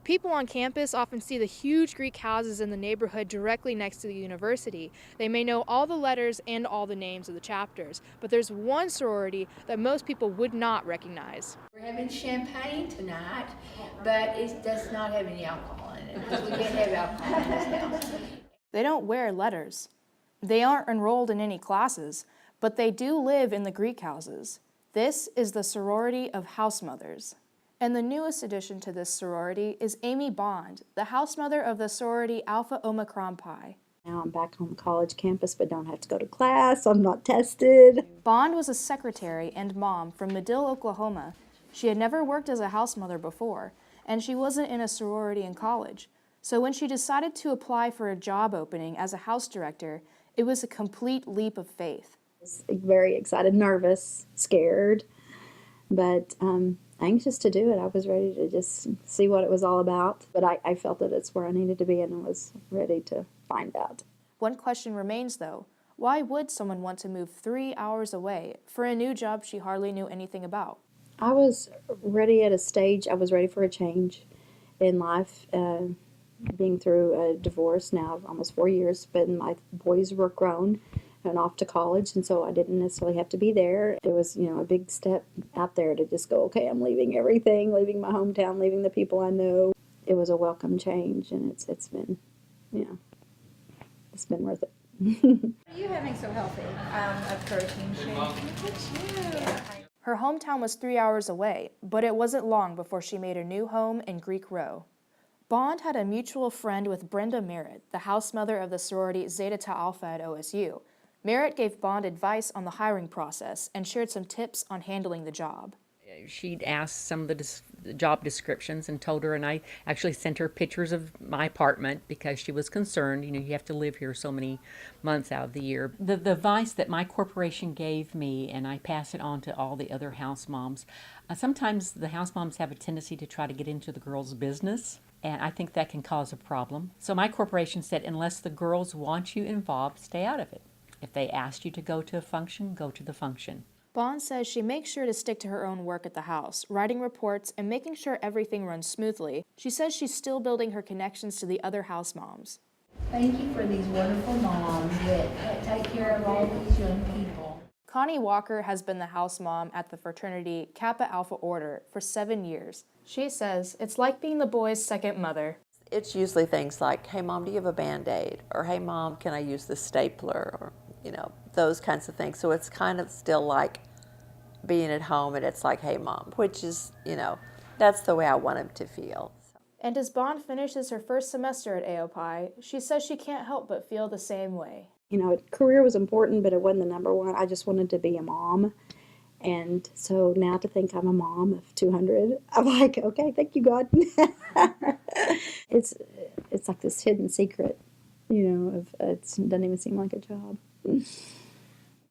People on campus often see the huge Greek houses in the neighborhood directly next to the university. They may know all the letters and all the names of the chapters, but there's one sorority that most people would not recognize. We're having champagne tonight, but it does not have any alcohol in it because we can't have alcohol in this house. They don't wear letters. They aren't enrolled in any classes, but they do live in the Greek houses. This is the sorority of house mothers. And the newest addition to this sorority is Amy Bond, the house mother of the sorority Alpha Omicron Pi. Now I'm back on the college campus but don't have to go to class, so I'm not tested. Bond was a secretary and mom from Medill, Oklahoma. She had never worked as a house mother before, and she wasn't in a sorority in college. So when she decided to apply for a job opening as a house director, it was a complete leap of faith. I was very excited, nervous, scared, but anxious to do it. I was ready to just see what it was all about, but I felt that it's where I needed to be and I was ready to find out. One question remains, though. Why would someone want to move 3 hours away for a new job she hardly knew anything about? I was ready at a stage, I was ready for a change in life, being through a divorce now, almost 4 years, but my boys were grown and off to college, and so I didn't necessarily have to be there. It was, a big step out there to just go, okay, I'm leaving everything, leaving my hometown, leaving the people I know. It was a welcome change, and it's been, it's been worth it. Are you having so healthy a protein shake? Look at you. Her hometown was 3 hours away, but it wasn't long before she made a new home in Greek Row. Bond had a mutual friend with Brenda Merritt, the house mother of the sorority Zeta Tau Alpha at OSU. Merritt gave Bond advice on the hiring process and shared some tips on handling the job. She'd asked some of the job descriptions and told her, and I actually sent her pictures of my apartment because she was concerned. You have to live here so many months out of the year. The advice that my corporation gave me, and I pass it on to all the other house moms, sometimes the house moms have a tendency to try to get into the girls' business, and I think that can cause a problem. So my corporation said, unless the girls want you involved, stay out of it. If they asked you to go to a function, go to the function. Bond says she makes sure to stick to her own work at the house, writing reports and making sure everything runs smoothly. She says she's still building her connections to the other house moms. Thank you for these wonderful moms that take care of all these young people. Connie Walker has been the house mom at the fraternity Kappa Alpha Order for 7 years. She says it's like being the boys' second mother. It's usually things like, hey mom, do you have a Band-Aid? Or hey mom, can I use the stapler? Or, those kinds of things. So it's kind of still like being at home, and it's like, hey mom, which is, that's the way I want him to feel. And as Bond finishes her first semester at AOPI, she says she can't help but feel the same way. Career was important, but it wasn't the number one. I just wanted to be a mom. And so now to think I'm a mom of 200, I'm like, okay, thank you, God. It's like this hidden secret, it doesn't even seem like a job.